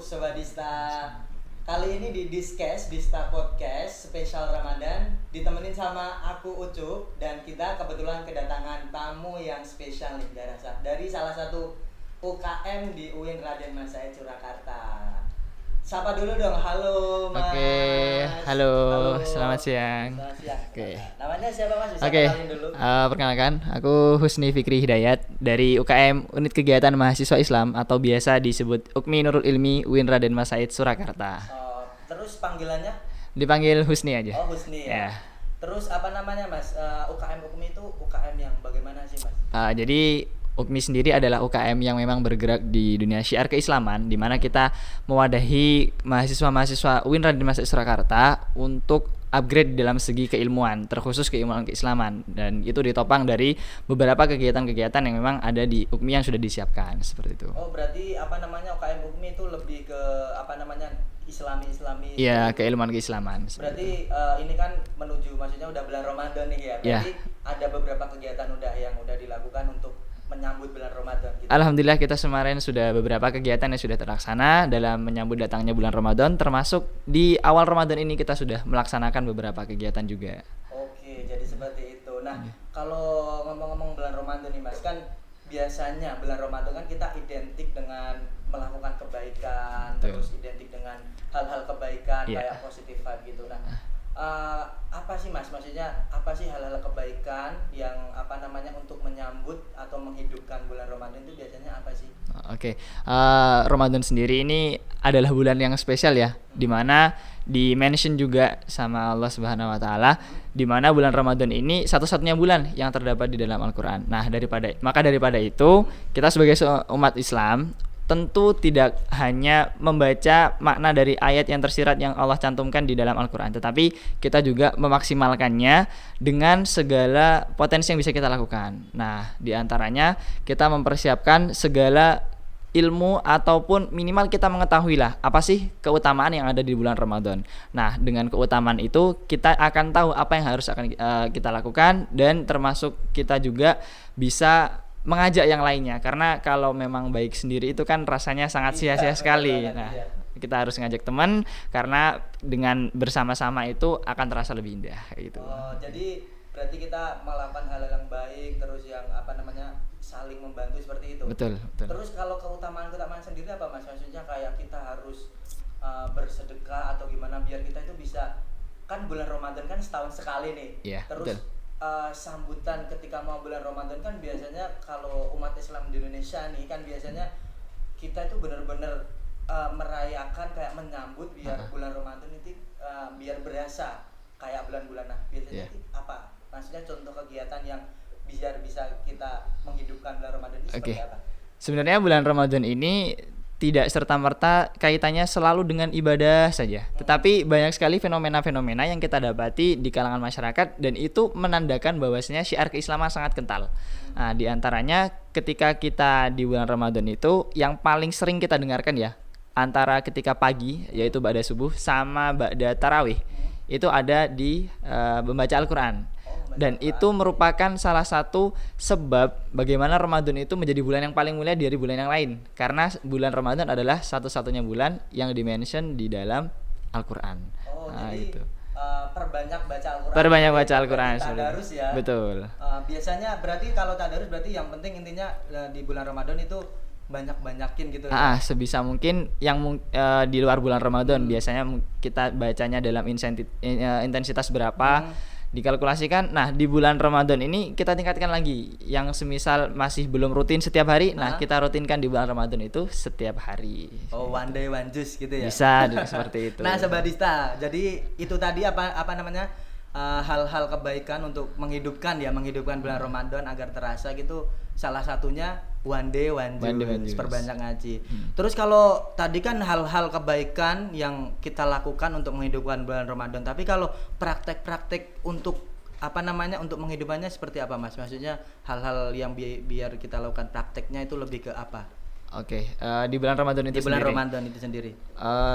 Sobat Dista. Kali ini di Discast, Dista Podcast spesial Ramadan ditemenin sama aku Ucup dan kita kebetulan kedatangan tamu yang spesial nih dari salah satu UKM di UIN Raden Mas Said Surakarta. Sapa dulu dong, halo Mas. Oke, halo, selamat siang. Selamat siang. Oke. Namanya siapa Mas? Bisa Oke, kenalin dulu. perkenalkan, aku Husni Fikri Hidayat dari UKM Unit Kegiatan Mahasiswa Islam atau biasa disebut UKMI Nurul Ilmi UIN Raden Mas Said Surakarta. Terus panggilannya? Dipanggil Husni aja. Oh, Husni ya. Terus apa namanya Mas? UKM UKMI itu UKM yang bagaimana sih Mas? Jadi UKMI sendiri adalah UKM yang memang bergerak di dunia syiar keislaman, di mana kita mewadahi mahasiswa-mahasiswa UIN Raden Mas Said Surakarta untuk upgrade dalam segi keilmuan, terkhusus keilmuan keislaman, dan itu ditopang dari beberapa kegiatan-kegiatan yang memang ada di UKMI yang sudah disiapkan seperti itu. Oh, berarti UKM UKMI itu lebih ke Islami. Iya, keilmuan keislaman. Berarti ini kan menuju maksudnya udah bulan Ramadan nih ya. Berarti ada beberapa kegiatan yang udah dilakukan untuk menyambut bulan Ramadan gitu. Alhamdulillah kita kemarin sudah beberapa kegiatan yang sudah terlaksana dalam menyambut datangnya bulan Ramadan, termasuk di awal Ramadan ini kita sudah melaksanakan beberapa kegiatan juga. Oke, jadi seperti itu. Nah, kalau ngomong-ngomong bulan Ramadan nih Mas, kan biasanya bulan Ramadan kan kita identik dengan melakukan kebaikan, terus identik dengan hal-hal kebaikan kayak positif vibe gitu. Nah, apa sih Mas, maksudnya apa sih hal-hal kebaikan yang untuk menyambut atau menghidupkan bulan Ramadan itu biasanya apa sih? Oke, Ramadan sendiri ini adalah bulan yang spesial ya, dimana di-mention juga sama Allah Subhanahu Wa Taala, dimana bulan Ramadan ini satu-satunya bulan yang terdapat di dalam Al-Quran. Nah, daripada itu kita sebagai umat Islam tentu tidak hanya membaca makna dari ayat yang tersirat yang Allah cantumkan di dalam Al-Quran, tetapi kita juga memaksimalkannya dengan segala potensi yang bisa kita lakukan. Nah, diantaranya kita mempersiapkan segala ilmu ataupun minimal kita mengetahui lah apa sih keutamaan yang ada di bulan Ramadan. Nah, dengan keutamaan itu kita akan tahu apa yang harus kita lakukan, dan termasuk kita juga bisa mengajak yang lainnya, karena kalau memang baik sendiri itu kan rasanya sangat sia-sia sekali. Nah, kita harus ngajak teman, karena dengan bersama-sama itu akan terasa lebih indah gitu. Oh, jadi berarti kita melakukan hal yang baik, terus yang saling membantu seperti itu. Betul. Terus kalau keutamaan sendiri apa Mas? Maksudnya kayak kita harus bersedekah atau gimana biar kita itu bisa, kan bulan Ramadan kan setahun sekali nih. Iya, terus betul. Sambutan ketika mau bulan Ramadan kan biasanya kalau umat Islam di Indonesia nih kan biasanya kita itu benar-benar merayakan kayak menyambut biar bulan Ramadan itu biar berasa kayak bulan-bulan. Nah, biasanya apa? Maksudnya contoh kegiatan yang biar bisa kita menghidupkan bulan Ramadan ini seperti apa? Sebenarnya bulan Ramadan ini tidak serta-merta kaitannya selalu dengan ibadah saja, tetapi banyak sekali fenomena-fenomena yang kita dapati di kalangan masyarakat, dan itu menandakan bahwasanya syiar keislaman sangat kental. Nah, diantaranya ketika kita di bulan Ramadan itu yang paling sering kita dengarkan ya, antara ketika pagi yaitu ba'da subuh sama ba'da tarawih, itu ada di membaca Al-Quran. Dan itu merupakan salah satu sebab bagaimana Ramadan itu menjadi bulan yang paling mulia dari bulan yang lain, karena bulan Ramadan adalah satu-satunya bulan yang dimention di dalam Al-Quran. Jadi gitu. Perbanyak baca Al-Quran. Perbanyak baca Al-Quran. Tadarus ya. Betul. Biasanya berarti kalau tadarus berarti yang penting intinya di bulan Ramadan itu banyak-banyakin gitu. Sebisa mungkin yang di luar bulan Ramadan biasanya kita bacanya dalam intensitas berapa, dikalkulasikan. Nah, di bulan Ramadan ini kita tingkatkan lagi, yang semisal masih belum rutin setiap hari, kita rutinkan di bulan Ramadan itu setiap hari. Oh, one day one juice gitu ya. Bisa seperti itu. Nah, Sobat Dista, jadi itu tadi hal-hal kebaikan untuk menghidupkan bulan Ramadan agar terasa gitu. Salah satunya one day one juice, perbanyak ngaji. Terus kalau tadi kan hal-hal kebaikan yang kita lakukan untuk menghidupkan bulan Ramadan, tapi kalau praktek-praktek untuk untuk menghidupannya seperti apa Mas? Maksudnya hal-hal yang biar kita lakukan prakteknya itu lebih ke apa? Oke, di bulan Ramadan itu sendiri.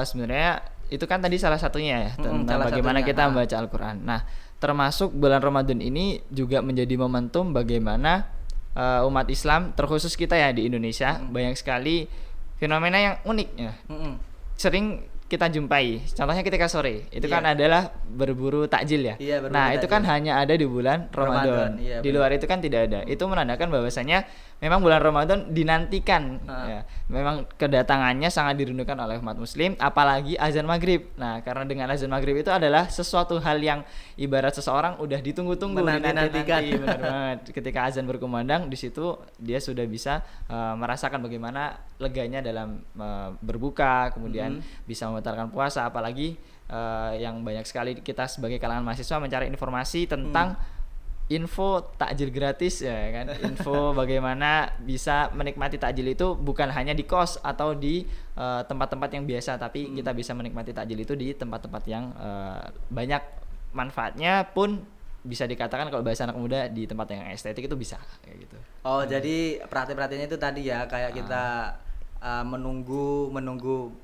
Sebenarnya itu kan tadi salah satunya ya, tentang bagaimana kita membaca Al-Quran. Nah, termasuk bulan Ramadan ini juga menjadi momentum bagaimana umat Islam, terkhusus kita ya di Indonesia, banyak sekali fenomena yang unik ya. sering kita jumpai. Contohnya ketika sore, itu Iya. kan adalah berburu takjil ya. Iya, berburu Nah, itu kan takjil. hanya ada di bulan Ramadan. Iya, Di benar. luar itu kan tidak ada. Itu menandakan bahwasanya memang bulan Ramadan dinantikan. Ya. Memang kedatangannya sangat dirindukan oleh umat muslim, apalagi azan maghrib. Nah, karena dengan azan maghrib itu adalah sesuatu hal yang ibarat seseorang udah ditunggu-tunggu, Menanti-nantikan. dinanti-nanti, benar banget. Ketika azan berkumandang, di situ dia sudah bisa merasakan bagaimana leganya dalam berbuka, kemudian bisa membatalkan puasa, apalagi yang banyak sekali kita sebagai kalangan mahasiswa mencari informasi tentang info takjil gratis ya kan, info bagaimana bisa menikmati takjil itu bukan hanya di kos atau di tempat-tempat yang biasa, tapi kita bisa menikmati takjil itu di tempat-tempat yang banyak manfaatnya, pun bisa dikatakan kalau bahasa anak muda di tempat yang estetik itu bisa kayak gitu. Oh, jadi perhatian-perhatiannya itu tadi ya, kayak kita menunggu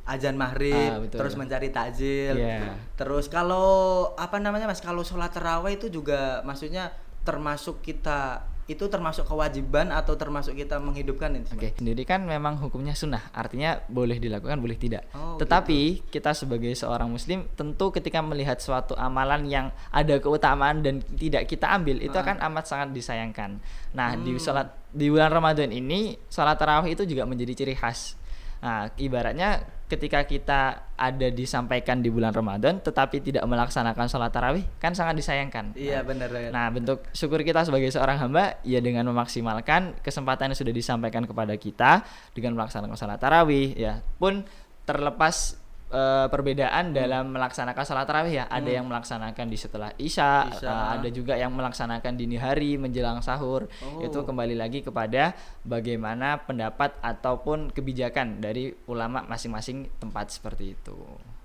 azan maghrib, Betul. terus mencari takjil. Iya. Terus kalau apa namanya Mas, kalau sholat tarawih itu juga maksudnya termasuk kita itu termasuk kewajiban atau termasuk kita menghidupkan ini? Oke, sendiri kan memang hukumnya sunnah, artinya boleh dilakukan, boleh tidak. Oh, Tetapi kita sebagai seorang muslim tentu ketika melihat suatu amalan yang ada keutamaan dan tidak kita ambil, itu akan amat sangat disayangkan. Nah, di bulan Ramadan ini salat tarawih itu juga menjadi ciri khas. Nah, ibaratnya ketika kita ada disampaikan di bulan Ramadan tetapi tidak melaksanakan sholat tarawih kan sangat disayangkan. Iya, benar. Nah, bentuk syukur kita sebagai seorang hamba ya dengan memaksimalkan kesempatan yang sudah disampaikan kepada kita dengan melaksanakan sholat tarawih ya. Pun terlepas perbedaan dalam melaksanakan sholat tarawih ya. Ada yang melaksanakan di setelah Isya, ada juga yang melaksanakan dini hari menjelang sahur. Itu kembali lagi kepada bagaimana pendapat ataupun kebijakan dari ulama masing-masing tempat seperti itu.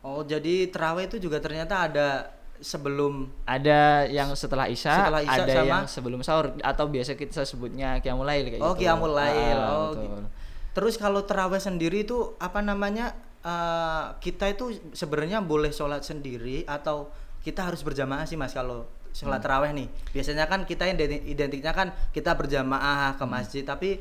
Oh, jadi tarawih itu juga ternyata ada sebelum, ada yang setelah Isya, ada sama yang sebelum sahur atau biasa kita sebutnya qiyamul lail kayak gitu. Oh, qiyamul lail. Betul. Terus kalau tarawih sendiri itu apa namanya? Kita itu sebenarnya boleh sholat sendiri atau kita harus berjamaah sih Mas kalau sholat tarawih nih? Biasanya kan kita identiknya kan kita berjamaah ke masjid, tapi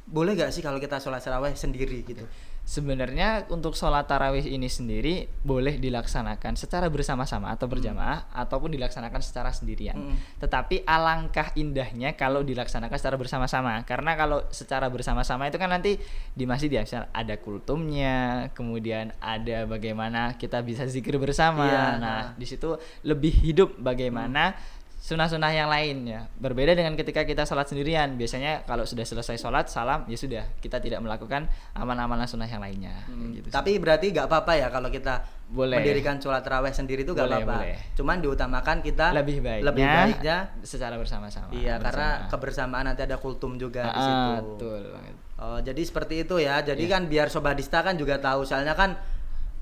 boleh gak sih kalau kita sholat tarawih sendiri gitu? Sebenarnya untuk sholat tarawih ini sendiri boleh dilaksanakan secara bersama-sama atau berjamaah ataupun dilaksanakan secara sendirian. Tetapi alangkah indahnya kalau dilaksanakan secara bersama-sama, karena kalau secara bersama-sama itu kan nanti di masjid ya misalnya ada kultumnya, kemudian ada bagaimana kita bisa zikir bersama. Nah, di situ lebih hidup bagaimana sunnah-sunnah yang lain ya. Berbeda dengan ketika kita sholat sendirian. Biasanya kalau sudah selesai sholat, salam, ya sudah, kita tidak melakukan amalan-amalan sunnah yang lainnya. Gitu. Tapi berarti gak apa-apa ya kalau kita mendirikan sholat tarawih sendiri itu gak apa-apa. Cuman diutamakan kita lebih baiknya secara bersama-sama. Iya, karena kebersamaan nanti ada kultum juga di situ. Betul banget. Oh, jadi seperti itu ya. Jadi kan biar Sobadista kan juga tahu. Soalnya kan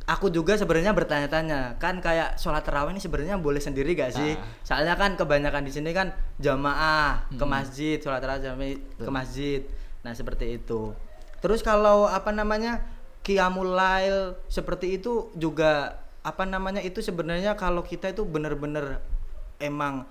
aku juga sebenarnya bertanya-tanya, kan kayak sholat tarawih ini sebenarnya boleh sendiri gak sih? Soalnya kan kebanyakan di sini kan jamaah ke masjid, sholat tarawih ke masjid. Nah, seperti itu. Terus kalau apa namanya qiyamul lail seperti itu juga apa namanya itu sebenarnya kalau kita itu benar-benar emang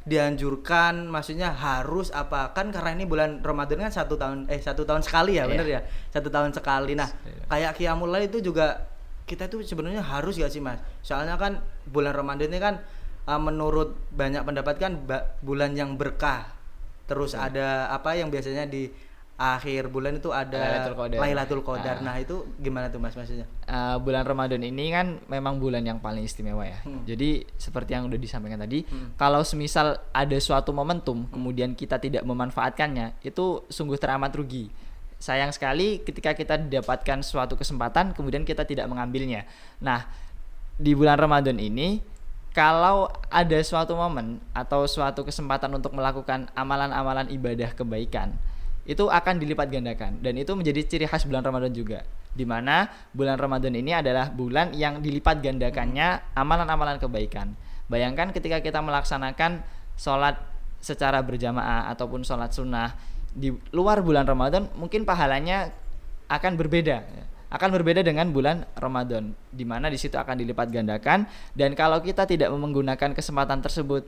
dianjurkan, maksudnya harus apa, kan karena ini bulan Ramadan kan satu tahun sekali ya, bener ya, 1 tahun sekali. Nah, kayak qiyamul lail itu juga kita itu sebenarnya harus gak sih Mas? Soalnya kan bulan Ramadan ini kan menurut banyak pendapat kan bulan yang berkah. Terus ada apa yang biasanya di akhir bulan itu ada Lailatul Qadar. Nah, itu gimana tuh Mas maksudnya? Bulan Ramadan ini kan memang bulan yang paling istimewa ya. Jadi seperti yang udah disampaikan tadi, kalau semisal ada suatu momentum kemudian kita tidak memanfaatkannya, itu sungguh teramat rugi. Sayang sekali ketika kita didapatkan suatu kesempatan kemudian kita tidak mengambilnya. Nah, di bulan Ramadan ini kalau ada suatu momen atau suatu kesempatan untuk melakukan amalan-amalan ibadah kebaikan, itu akan dilipat gandakan dan itu menjadi ciri khas bulan Ramadan juga. Di mana bulan Ramadan ini adalah bulan yang dilipat gandakannya amalan-amalan kebaikan. Bayangkan ketika kita melaksanakan sholat secara berjamaah ataupun sholat sunnah di luar bulan Ramadan, mungkin pahalanya akan berbeda dengan bulan Ramadan, di mana di situ akan dilipat gandakan. Dan kalau kita tidak menggunakan kesempatan tersebut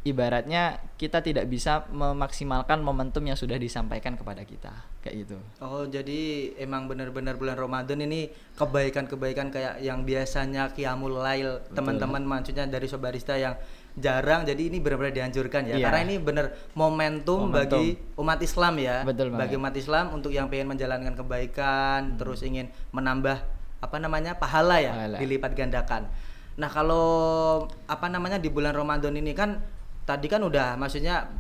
ibaratnya kita tidak bisa memaksimalkan momentum yang sudah disampaikan kepada kita kayak gitu. Oh, jadi emang benar-benar bulan Ramadan ini kebaikan-kebaikan kayak yang biasanya qiyamul lail teman-teman, maksudnya dari Sobarista yang jarang, jadi ini benar-benar dianjurkan ya. Iya. Karena ini benar momentum bagi umat Islam ya. Betul banget. Bagi umat Islam untuk yang pengen menjalankan kebaikan, terus ingin menambah pahala ya, Pahala. dilipat gandakan. Nah, kalau di bulan Ramadan ini kan tadi kan udah maksudnya